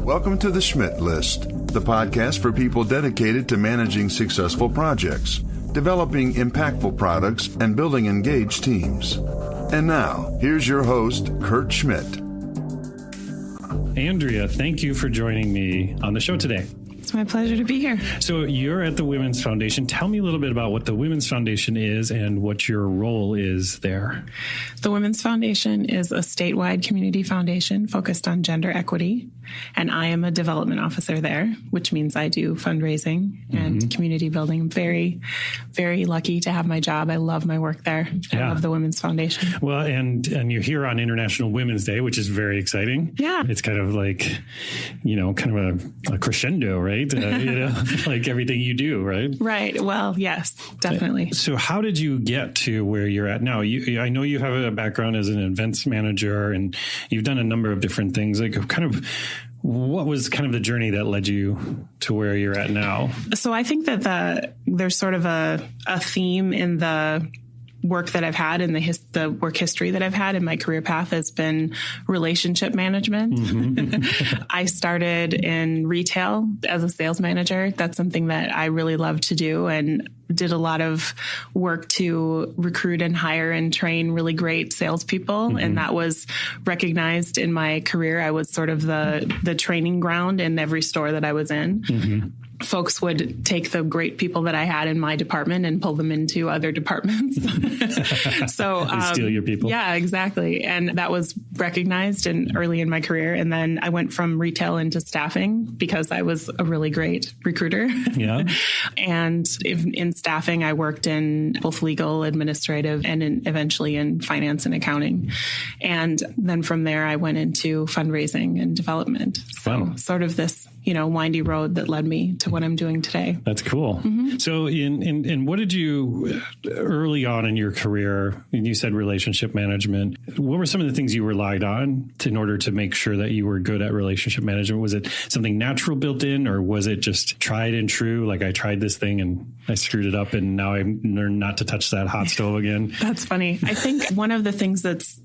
Welcome to the Schmidt List, the podcast for people dedicated to managing successful projects, developing impactful products, and building engaged teams. And now, here's your host, Kurt Schmidt. Andrea, thank you for joining me on the show today. It's my pleasure to be here. So you're at the Women's Foundation. Tell me a little bit about what the Women's Foundation is and what your role is there. The Women's Foundation is a statewide community foundation focused on gender equity, and I am a development officer there, which means I do fundraising and community building. I'm very, very lucky to have my job. I love my work there. I love the Women's Foundation. Well, and you're here on International Women's Day, which is very exciting. Yeah. It's kind of like, kind of a crescendo, right? Like everything you do, right? Right. Well, yes, definitely. So how did you get to where you're at now? I know you have a background as an events manager and you've done a number of different things. Like what was kind of the journey that led you to where you're at now? So I think that there's sort of a theme in the work that I've had and the work history that I've had in my career path has been relationship management. I started in retail as a sales manager. That's something that I really love to do and did a lot of work to recruit and hire and train really great salespeople. And that was recognized in my career. I was sort of the training ground in every store that I was in. Folks would take the great people that I had in my department and pull them into other departments. So steal your people. Yeah, exactly. And that was recognized early in my career. And then I went from retail into staffing because I was a really great recruiter. Yeah. And in staffing, I worked in both legal, administrative, and eventually in finance and accounting. And then from there, I went into fundraising and development. So sort of this windy road that led me to what I'm doing today. That's cool. So in what did you, early on in your career, and you said relationship management, what were some of the things you relied on in order to make sure that you were good at relationship management? Was it something natural built in, or was it just tried and true? Like I tried this thing and I screwed it up and now I learned not to touch that hot stove again. That's funny. I think one of the things that's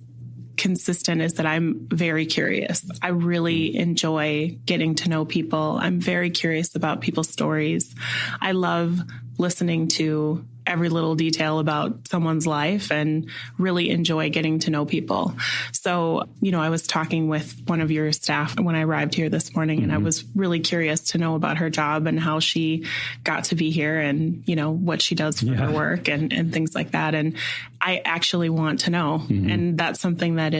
consistent is that I'm very curious. I really enjoy getting to know people. I'm very curious about people's stories. I love listening to every little detail about someone's life and really enjoy getting to know people. So, I was talking with one of your staff when I arrived here this morning, and I was really curious to know about her job and how she got to be here and, what she does for her work and things like that. And I actually want to know. And that's something that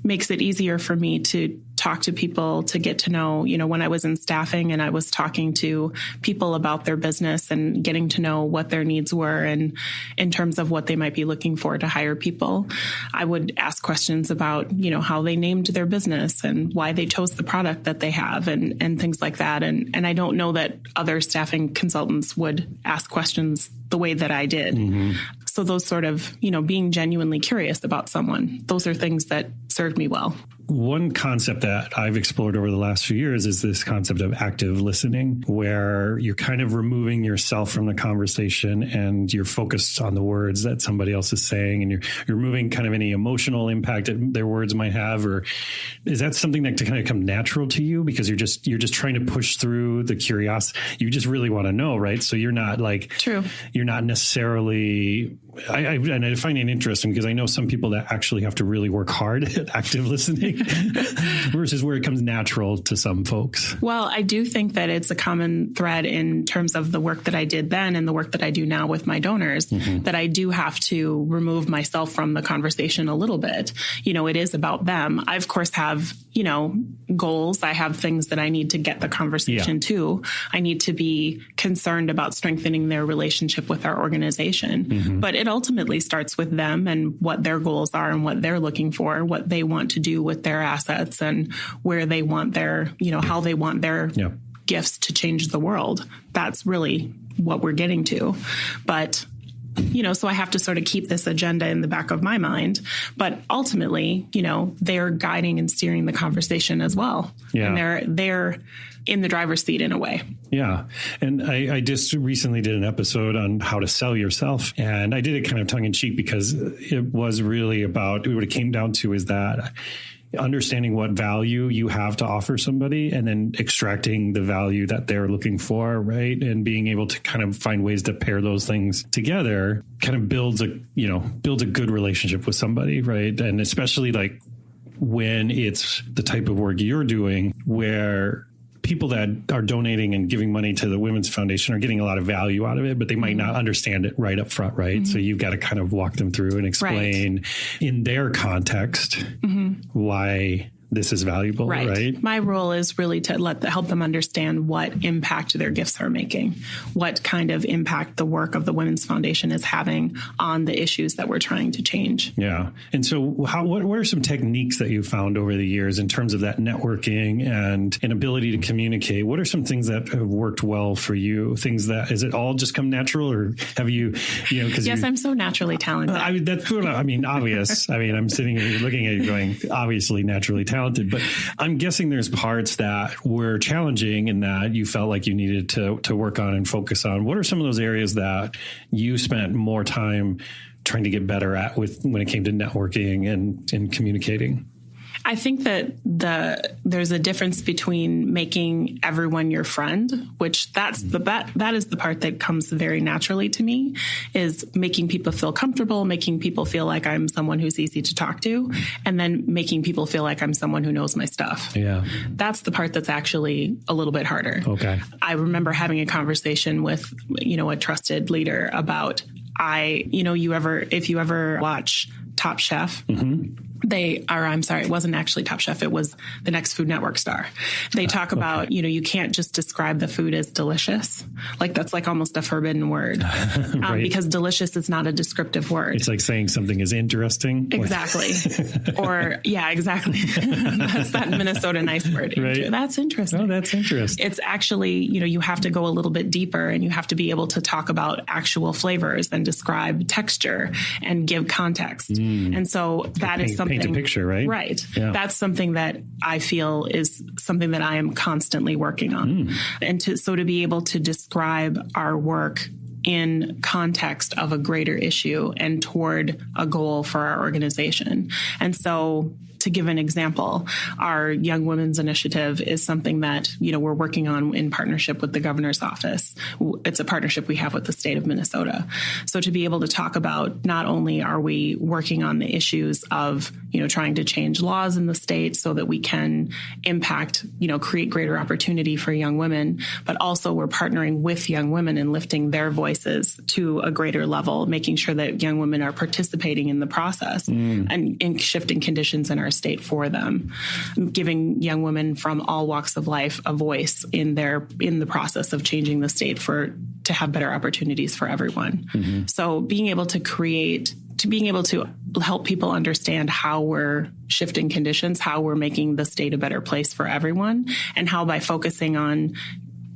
makes it easier for me to talk to people, to get to know, when I was in staffing and I was talking to people about their business and getting to know what their needs were and in terms of what they might be looking for to hire people, I would ask questions about, how they named their business and why they chose the product that they have and things like that. And I don't know that other staffing consultants would ask questions the way that I did. So those sort of, being genuinely curious about someone, those are things that served me well. One concept that I've explored over the last few years is this concept of active listening, where you're kind of removing yourself from the conversation and you're focused on the words that somebody else is saying, and you're removing kind of any emotional impact that their words might have. Or is that something that to kind of come natural to you because you're just trying to push through the curiosity? You just really want to know, right? So you're not you're not necessarily. I find it interesting because I know some people that actually have to really work hard at active listening versus where it comes natural to some folks. Well, I do think that it's a common thread in terms of the work that I did then and the work that I do now with my donors, that I do have to remove myself from the conversation a little bit. It is about them. I, of course, have, goals. I have things that I need to get the conversation to. I need to be concerned about strengthening their relationship with our organization. But it ultimately starts with them and what their goals are and what they're looking for, what they want to do with their assets and where they want their, how they want their gifts to change the world. That's really what we're getting to. But so I have to sort of keep this agenda in the back of my mind. But ultimately, they're guiding and steering the conversation as well. Yeah. And they're in the driver's seat in a way. Yeah. And I just recently did an episode on how to sell yourself. And I did it kind of tongue in cheek because it was really about what it came down to is that understanding what value you have to offer somebody and then extracting the value that they're looking for, right? And being able to kind of find ways to pair those things together kind of builds a good relationship with somebody, right? And especially like when it's the type of work you're doing where people that are donating and giving money to the Women's Foundation are getting a lot of value out of it, but they might not understand it right up front, right? Mm-hmm. So you've got to kind of walk them through and explain in their context why this is valuable, right? My role is really to help them understand what impact their gifts are making, what kind of impact the work of the Women's Foundation is having on the issues that we're trying to change. Yeah. And so what are some techniques that you found over the years in terms of that networking and an ability to communicate? What are some things that have worked well for you? Things that, is it all just come natural, or have you because yes, I'm so naturally talented. Obvious. I'm sitting here looking at you going, obviously naturally talented. But I'm guessing there's parts that were challenging and that you felt like you needed to work on and focus on. What are some of those areas that you spent more time trying to get better at when it came to networking and communicating? I think that there's a difference between making everyone your friend, which that is the part that comes very naturally to me, is making people feel comfortable, making people feel like I'm someone who's easy to talk to, and then making people feel like I'm someone who knows my stuff. Yeah. That's the part that's actually a little bit harder. Okay. I remember having a conversation with, a trusted leader about, if you ever watch Top Chef, it wasn't actually Top Chef. It was the next Food Network star. They talk about, you can't just describe the food as delicious. Like that's like almost a forbidden word right. Because delicious is not a descriptive word. It's like saying something is interesting. Exactly. Exactly. That's that Minnesota nice word. Right. That's interesting. Oh, that's interesting. It's actually, you have to go a little bit deeper and you have to be able to talk about actual flavors and describe texture and give context. And so that is something. Paint a picture, right? Right. Yeah. That's something that I feel is something that I am constantly working on. And to be able to describe our work in context of a greater issue and toward a goal for our organization. And so to give an example, our Young Women's Initiative is something that, we're working on in partnership with the governor's office. It's a partnership we have with the state of Minnesota. So to be able to talk about, not only are we working on the issues of, trying to change laws in the state so that we can impact, create greater opportunity for young women, but also we're partnering with young women and lifting their voices to a greater level, making sure that young women are participating in the process and in shifting conditions in our state for them, giving young women from all walks of life a voice in the process of changing the state to have better opportunities for everyone. So being able to help people understand how we're shifting conditions, how we're making the state a better place for everyone, and how by focusing on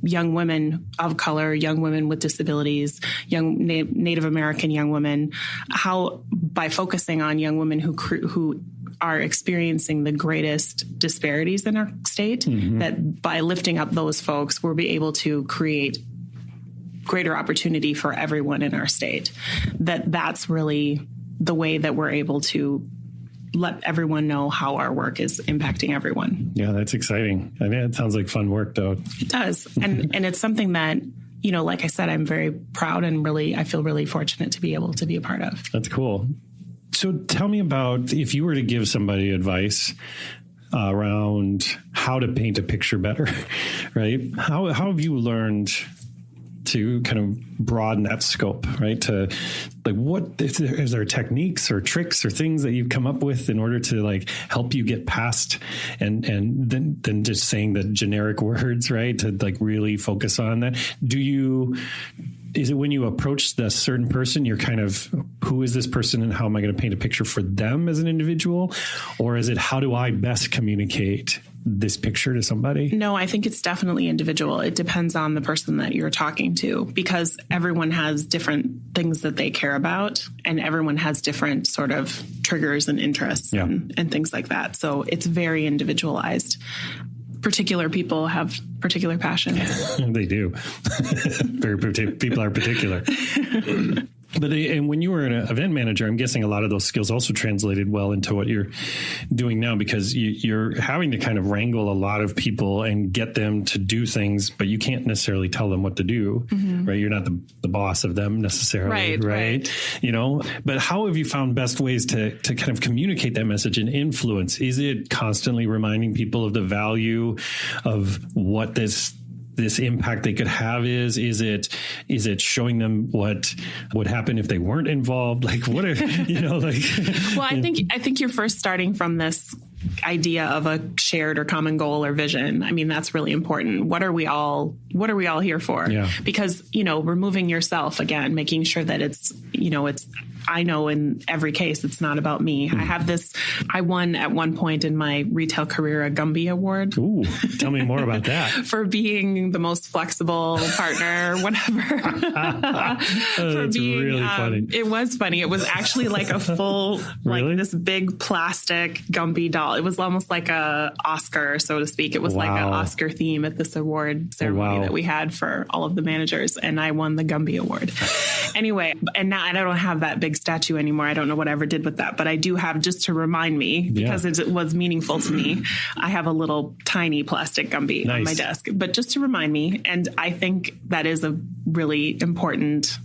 young women of color, young women with disabilities, young Native American young women, how by focusing on young women who are experiencing the greatest disparities in our state, that by lifting up those folks, we'll be able to create greater opportunity for everyone in our state. That's really the way that we're able to let everyone know how our work is impacting everyone. Yeah, that's exciting. I mean, it sounds like fun work, though. It does. And it's something that, like I said, I'm very proud and I feel really fortunate to be able to be a part of. That's cool. So tell me about, if you were to give somebody advice around how to paint a picture better, right? How have you learned to kind of broaden that scope, right? To is there techniques or tricks or things that you've come up with in order to help you get past and then just saying the generic words, right? To really focus on that. Is it when you approach the certain person, you're kind of, who is this person and how am I going to paint a picture for them as an individual? Or is it, how do I best communicate this picture to somebody? No, I think it's definitely individual. It depends on the person that you're talking to, because everyone has different things that they care about and everyone has different sort of triggers and interests and things like that. So it's very individualized. Particular people have particular passions. They do. People are particular. And when you were an event manager, I'm guessing a lot of those skills also translated well into what you're doing now, because you're having to kind of wrangle a lot of people and get them to do things, but you can't necessarily tell them what to do, right? You're not the boss of them necessarily, right? You know, but how have you found best ways to kind of communicate that message and influence? Is it constantly reminding people of the value of what this impact they could have is it showing them what would happen if they weren't involved? Like, what are, you know, like, well, I think you're first starting from this idea of a shared or common goal or vision. I mean, that's really important. What are we all here for? Yeah. Because, you know, removing yourself, again, making sure that it's, you know, I know in every case, it's not about me. I won at one point in my retail career a Gumby Award. Ooh, tell me more about that. For being the most flexible partner, whatever. That's really funny. It was funny. It was actually like a full, like this big plastic Gumby doll. It was almost like a Oscar, so to speak. It was like an Oscar theme at this award ceremony that we had for all of the managers, and I won the Gumby Award. Anyway, and now I don't have that big statue anymore. I don't know what I ever did with that, but I do have, just to remind me, because it was meaningful to me, I have a little tiny plastic Gumby on my desk, but just to remind me. And I think that is a really important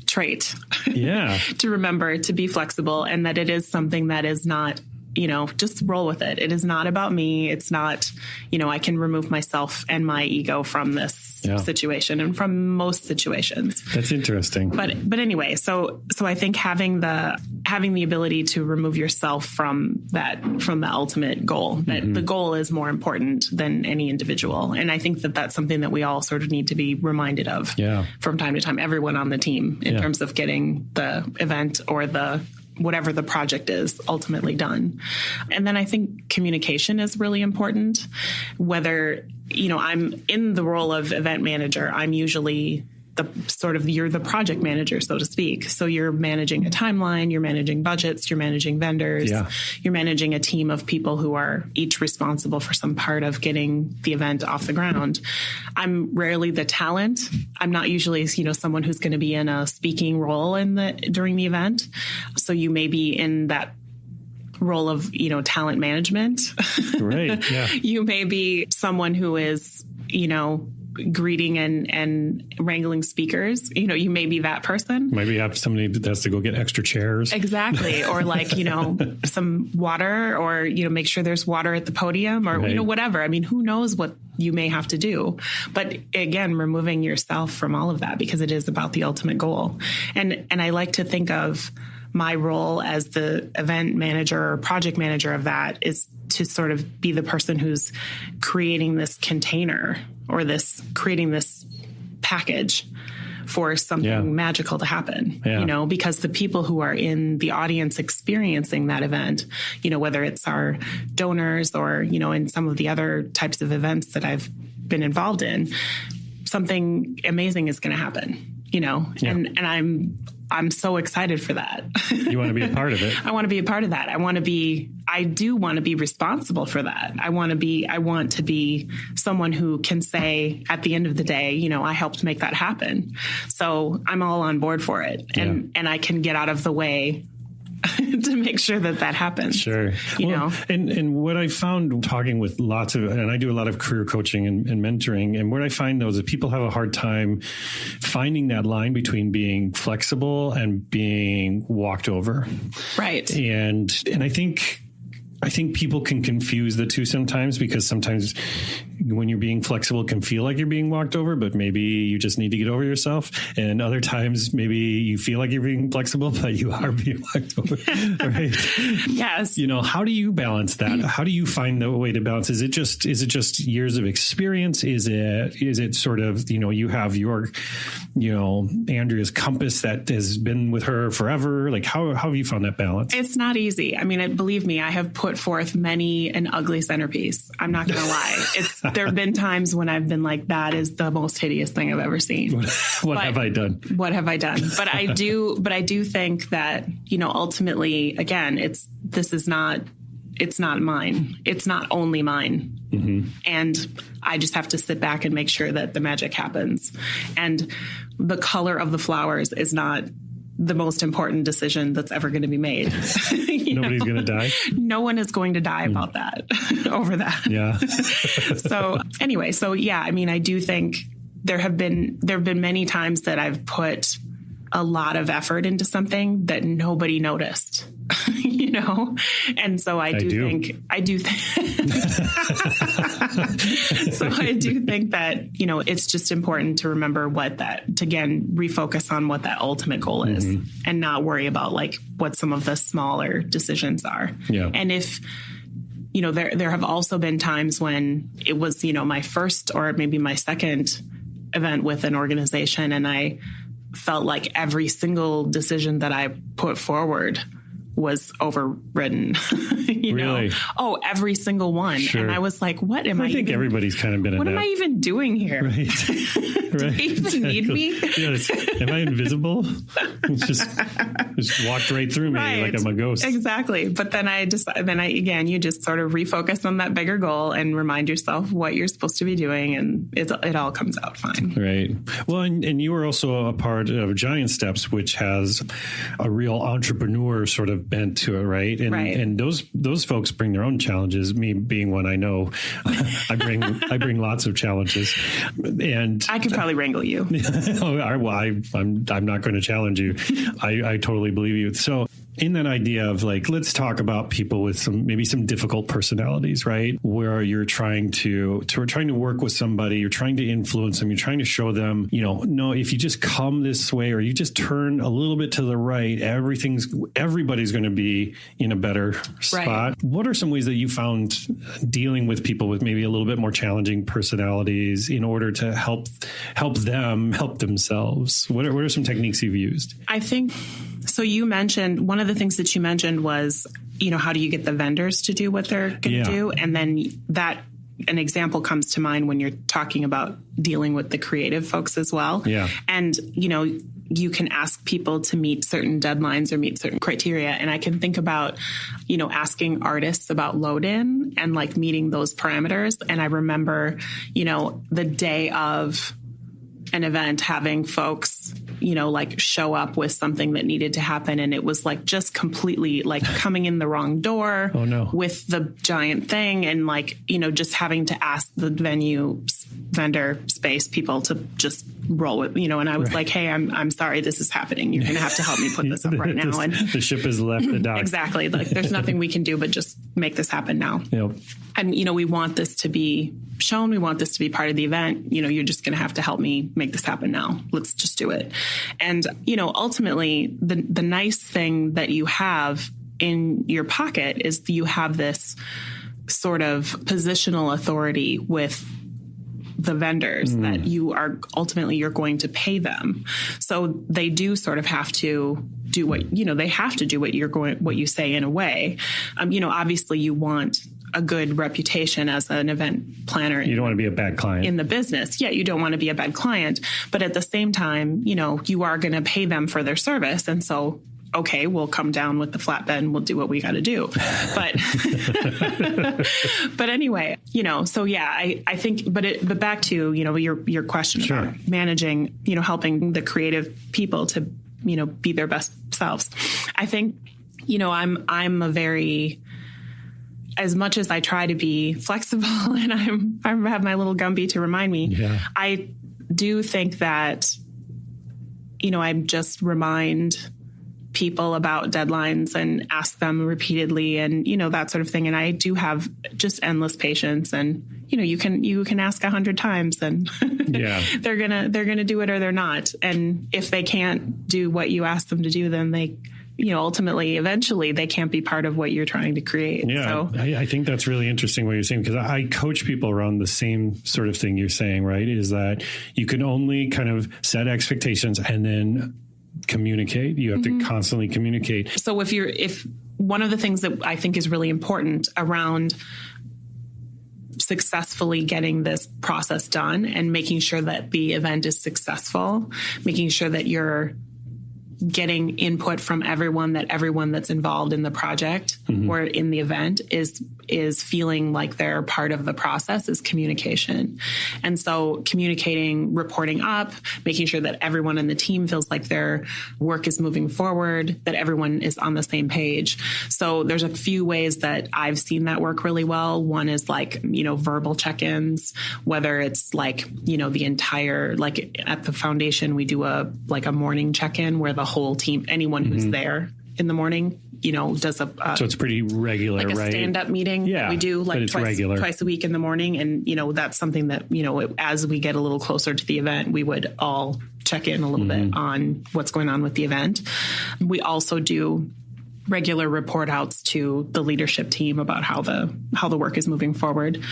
trait to remember, to be flexible, and that it is something that is not, you know, just roll with it. It is not about me. It's not, you know, I can remove myself and my ego from this situation and from most situations. That's interesting. But anyway, so I think having the ability to remove yourself from the ultimate goal, that the goal is more important than any individual. And I think that that's something that we all sort of need to be reminded of from time to time, everyone on the team, in terms of getting the event or whatever the project is ultimately done. And then I think communication is really important. Whether, you know, I'm in the role of event manager, I'm usually you're the project manager, so to speak. So you're managing a timeline, you're managing budgets, you're managing vendors, you're managing a team of people who are each responsible for some part of getting the event off the ground. I'm rarely the talent. I'm not usually, you know, someone who's going to be in a speaking role during the event. So you may be in that role of, you know, talent management. Right. Yeah. You may be someone who is, you know, greeting and wrangling speakers. You know, you may be that person. Maybe you have somebody that has to go get extra chairs. Exactly. Or like, you know, some water, or, you know, make sure there's water at the podium, or, you know, whatever. I mean, who knows what you may have to do. But again, removing yourself from all of that, because it is about the ultimate goal. And I like to think of my role as the event manager or project manager of that is to sort of be the person who's creating this container, or creating this package for something magical to happen, you know, because the people who are in the audience experiencing that event, you know, whether it's our donors or, you know, in some of the other types of events that I've been involved in, something amazing is going to happen, you know, and I'm so excited for that. You want to be a part of it. I want to be a part of that. I do want to be responsible for that. I want to be someone who can say at the end of the day, you know, I helped make that happen. So I'm all on board for it, and I can get out of the way to make sure that happens. Sure. You know, and what I found talking with and I do a lot of career coaching and mentoring, and what I find though is that people have a hard time finding that line between being flexible and being walked over. Right. And I think people can confuse the two sometimes, because sometimes when you're being flexible, it can feel like you're being walked over, but maybe you just need to get over yourself. And other times, maybe you feel like you're being flexible, but you are being walked over. Right? Yes. You know, how do you balance that? How do you find the way to balance? Is it just years of experience? Is it sort of, you know, you have your, you know, Andrea's compass that has been with her forever? Like, how have you found that balance? It's not easy. I mean, believe me, I have put forth many an ugly centerpiece. I'm not going to lie. There have been times when I've been like, that is the most hideous thing I've ever seen. What have I done? What have I done? But I do think that, you know, ultimately, again, it's not mine. It's not only mine. Mm-hmm. And I just have to sit back and make sure that the magic happens. And the color of the flowers is not the most important decision that's ever going to be made. Nobody's going to die. No one is going to die about that, over that. Yeah. So anyway, I mean, I do think there have been many times that I've put a lot of effort into something that nobody noticed, and so I do think that, it's just important to remember refocus on what that ultimate goal is, and not worry about like what some of the smaller decisions are. Yeah. And if, there have also been times when it was, my first or maybe my second event with an organization, and I felt like every single decision that I put forward was overridden. Really? Oh, every single one. Sure. And I was like, what am I think everybody's kind of been in what that. am I even doing here? Right. Do they even need me? Am I invisible? It's just walked right through me like I'm a ghost. Exactly. But then you just sort of refocus on that bigger goal and remind yourself what you're supposed to be doing, and it all comes out fine. Right. Well, and you were also a part of Giant Steps, which has a real entrepreneur sort of bent to it, right? And those folks bring their own challenges. Me being one, I know I bring lots of challenges, and I could probably wrangle you. I'm not going to challenge you. I totally believe you. So in that idea of like, let's talk about people with some difficult personalities, right? Where you're trying to work with somebody, you're trying to influence them, you're trying to show them, no, if you just come this way or you just turn a little bit to the right, everybody's going to be in a better spot. Right. What are some ways that you found dealing with people with maybe a little bit more challenging personalities in order to help them help themselves? What are some techniques you've used? I think, so you mentioned, one of the things that you mentioned was, how do you get the vendors to do what they're going to do? And then an example comes to mind when you're talking about dealing with the creative folks as well. Yeah. And, you can ask people to meet certain deadlines or meet certain criteria. And I can think about, asking artists about load in and like meeting those parameters. And I remember, the day of an event having folks, like show up with something that needed to happen. And it was like just completely like coming in the wrong door with the giant thing. And like, just having to ask the vendor space people to just roll with, and I was like, hey, I'm sorry, this is happening. You're going to have to help me put this up right now. And the ship has left the dock. Exactly. Like there's nothing we can do, but just make this happen now. Yep. And, we want this to be shown. We want this to be part of the event. You're just going to have to help me make this happen now. Let's just do it. And, ultimately the nice thing that you have in your pocket is you have this sort of positional authority with the vendors that you're going to pay them. So they do sort of have to do what you say in a way. Obviously you want a good reputation as an event planner. You don't want to be a bad client in the business. Yeah, you don't want to be a bad client, but at the same time, you are going to pay them for their service. And so, okay, we'll come down with the flatbed and we'll do what we got to do. But anyway, so yeah, I think, but back to, your question about managing, helping the creative people to, be their best selves. I think, I'm a very, as much as I try to be flexible and I have my little Gumby to remind me, I do think that, I just remind people about deadlines and ask them repeatedly and, that sort of thing. And I do have just endless patience and, you can ask 100 times and they're going to do it or they're not. And if they can't do what you ask them to do, then they, eventually they can't be part of what you're trying to create. Yeah. So, I think that's really interesting what you're saying, because I coach people around the same sort of thing you're saying, right? Is that you can only kind of set expectations and then communicate. You have to constantly communicate. So if one of the things that I think is really important around successfully getting this process done and making sure that the event is successful, making sure that you're getting input from everyone that's involved in the project or in the event is feeling like they're part of the process is communication. And so communicating, reporting up, making sure that everyone in the team feels like their work is moving forward, that everyone is on the same page. So there's a few ways that I've seen that work really well. One is like, verbal check-ins, whether it's like, the entire, like at the foundation, we do a morning check-in where the whole team, anyone who's there in the morning, does so it's pretty regular, like a right? stand-up meeting. Yeah, we do like twice a week in the morning. And, that's something that, as we get a little closer to the event, we would all check in a little bit on what's going on with the event. We also do regular report outs to the leadership team about how the work is moving forward.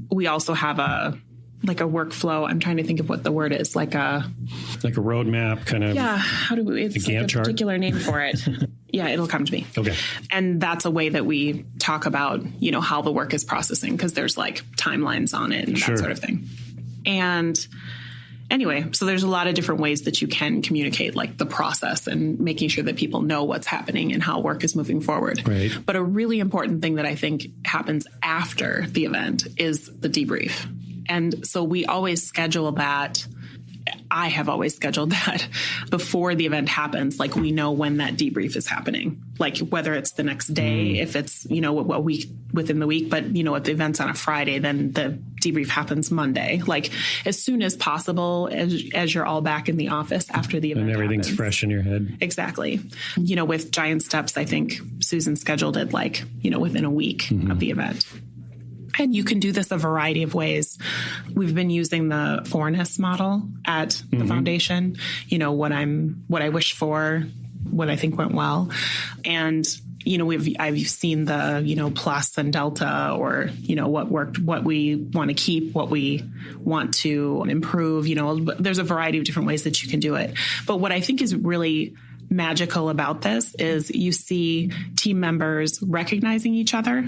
We also have a workflow. I'm trying to think of what the word is, like a roadmap kind of. Yeah. How do we, it's like a particular name for it. Yeah, it'll come to me. Okay. And that's a way that we talk about, how the work is processing, because there's like timelines on it and that sort of thing. And anyway, so there's a lot of different ways that you can communicate like the process and making sure that people know what's happening and how work is moving forward. Right. But a really important thing that I think happens after the event is the debrief. And so we always schedule that. I have always scheduled that before the event happens. Like we know when that debrief is happening, like whether it's the next day, if it's, a week within the week, but if the event's on a Friday, then the debrief happens Monday, like as soon as possible, as you're all back in the office after the event. And everything's happens. Fresh in your head. Exactly. With Giant Steps, I think Susan scheduled it like, within a week of the event. And you can do this a variety of ways. We've been using the 4NS model at the foundation, what I wish for, what I think went well. And, I've seen the, plus and delta, or, what worked, what we want to keep, what we want to improve, there's a variety of different ways that you can do it. But what I think is really magical about this is you see team members recognizing each other.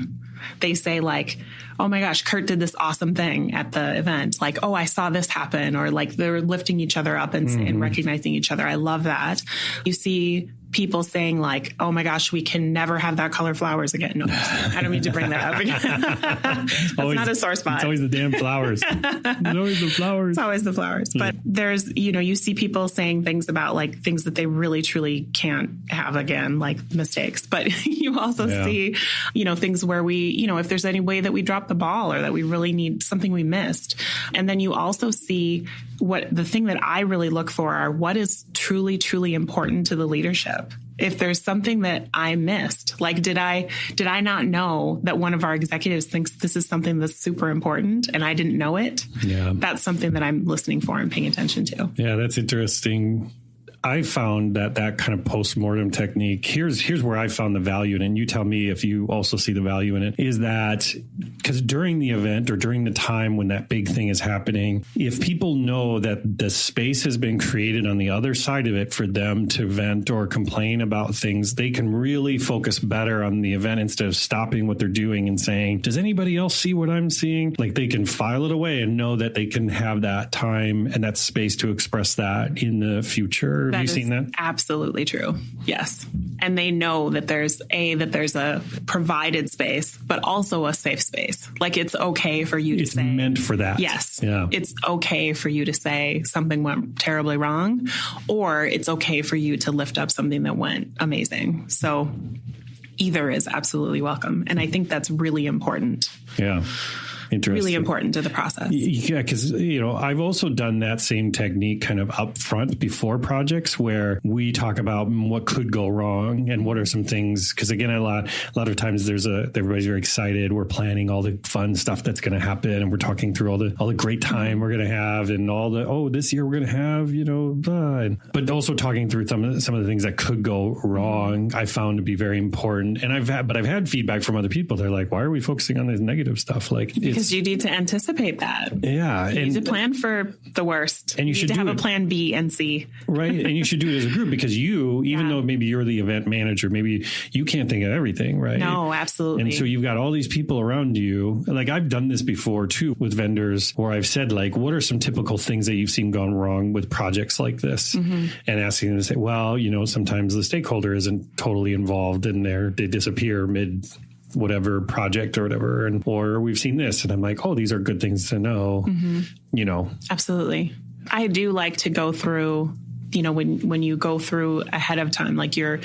They say like, oh my gosh, Kurt did this awesome thing at the event. Like, oh, I saw this happen. Or like they're lifting each other up and recognizing each other. I love that. You see people saying like, oh my gosh, we can never have that color flowers again. No, I don't mean to bring that up again. That's always, not a sore spot. It's always the damn flowers. It's always the flowers. It's always the flowers. But there's, you see people saying things about like things that they really, truly can't have again, like mistakes. But you also see, things where we, if there's any way that we dropped the ball or that we really need something we missed. And then you also see the thing that I really look for are what is truly, truly important to the leadership. If there's something that I missed, like did I not know that one of our executives thinks this is something that's super important and I didn't know it? Yeah. That's something that I'm listening for and paying attention to. Yeah, that's interesting. I found that kind of post-mortem technique, here's where I found the value in it, and you tell me if you also see the value in it, is that because during the event or during the time when that big thing is happening, if people know that the space has been created on the other side of it for them to vent or complain about things, they can really focus better on the event instead of stopping what they're doing and saying, does anybody else see what I'm seeing? Like they can file it away and know that they can have that time and that space to express that in the future. Have you seen that? Absolutely true. Yes. And they know that there's a provided space, but also a safe space. Like it's okay for you to say. It's meant for that. Yes. Yeah. It's okay for you to say something went terribly wrong, or it's okay for you to lift up something that went amazing. So either is absolutely welcome. And I think that's really important. Yeah. Interesting. Really important to the process. Yeah, because, I've also done that same technique kind of up front before projects where we talk about what could go wrong and what are some things. Because again, a lot of times everybody's very excited. We're planning all the fun stuff that's going to happen, and we're talking through all the great time we're going to have, and all the this year we're going to have but also talking through some of the things that could go wrong. I found to be very important, and I've had feedback from other people. They're like, why are we focusing on this negative stuff? Like because you need to anticipate that. Yeah. You need to plan for the worst. And you should need to have a plan B and C. Right. And you should do it as a group because even though maybe you're the event manager, maybe you can't think of everything, right? No, absolutely. And so you've got all these people around you. Like I've done this before too with vendors where I've said like, what are some typical things that you've seen gone wrong with projects like this? And asking them to say, well, sometimes the stakeholder isn't totally involved in there. They disappear mid whatever project or whatever. Or we've seen this. And I'm like, oh, these are good things to know, Absolutely. I do like to go through, when you go through ahead of time, like you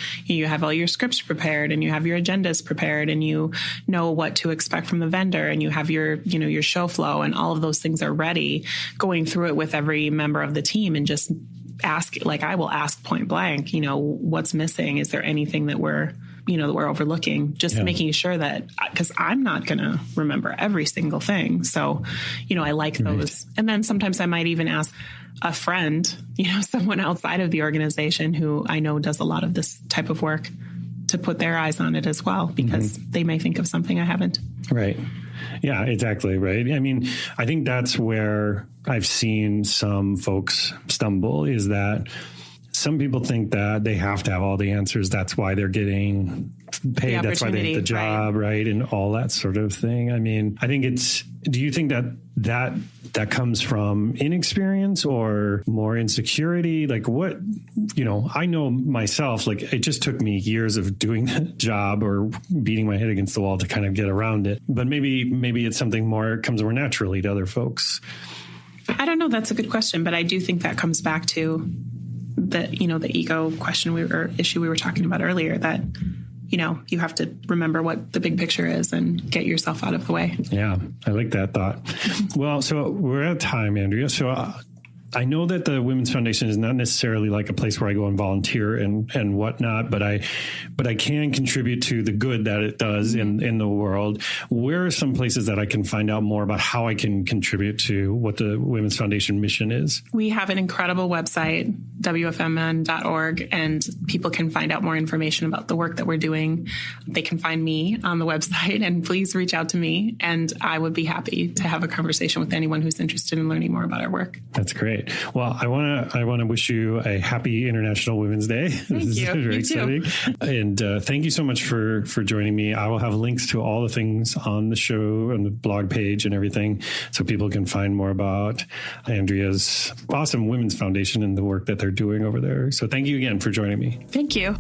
have all your scripts prepared and you have your agendas prepared and you know what to expect from the vendor and you have your show flow and all of those things are ready, going through it with every member of the team and just ask, like I will ask point blank, what's missing? Is there anything that we're overlooking, just making sure that, because I'm not going to remember every single thing. So, I like those. And then sometimes I might even ask a friend, someone outside of the organization who I know does a lot of this type of work to put their eyes on it as well, because they may think of something I haven't. Right. Yeah, exactly. Right. I mean, I think that's where I've seen some folks stumble, is that some people think that they have to have all the answers. That's why they're getting paid. That's why they get the job, right? And all that sort of thing. I mean, I think do you think that comes from inexperience or more insecurity? Like what, I know myself, like it just took me years of doing that job or beating my head against the wall to kind of get around it. But maybe it's something comes more naturally to other folks. I don't know. That's a good question, but I do think that comes back to the ego question issue we were talking about earlier, that, you have to remember what the big picture is and get yourself out of the way. Yeah. I like that thought. Well, so we're at time, Andrea. So I know that the Women's Foundation is not necessarily like a place where I go and volunteer and whatnot, but I can contribute to the good that it does in the world. Where are some places that I can find out more about how I can contribute to what the Women's Foundation mission is? We have an incredible website, wfmn.org, and people can find out more information about the work that we're doing. They can find me on the website, and please reach out to me, and I would be happy to have a conversation with anyone who's interested in learning more about our work. That's great. Well, I want to wish you a happy International Women's Day. Thank This you. is very exciting. And thank you so much for joining me. I will have links to all the things on the show and the blog page and everything, so people can find more about Andrea's awesome Women's Foundation and the work that they're doing over there. So thank you again for joining me. Thank you.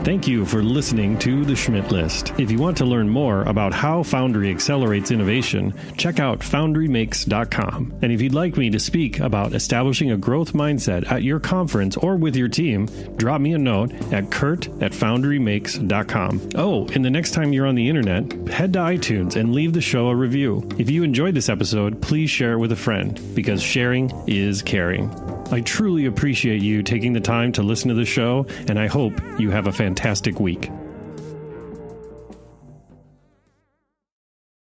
Thank you for listening to The Schmidt List. If you want to learn more about how Foundry accelerates innovation, check out foundrymakes.com. And if you'd like me to speak about establishing a growth mindset at your conference or with your team, drop me a note at kurt@foundrymakes.com. Oh, and the next time you're on the internet, head to iTunes and leave the show a review. If you enjoyed this episode, please share it with a friend, because sharing is caring. I truly appreciate you taking the time to listen to the show, and I hope you have a fantastic week.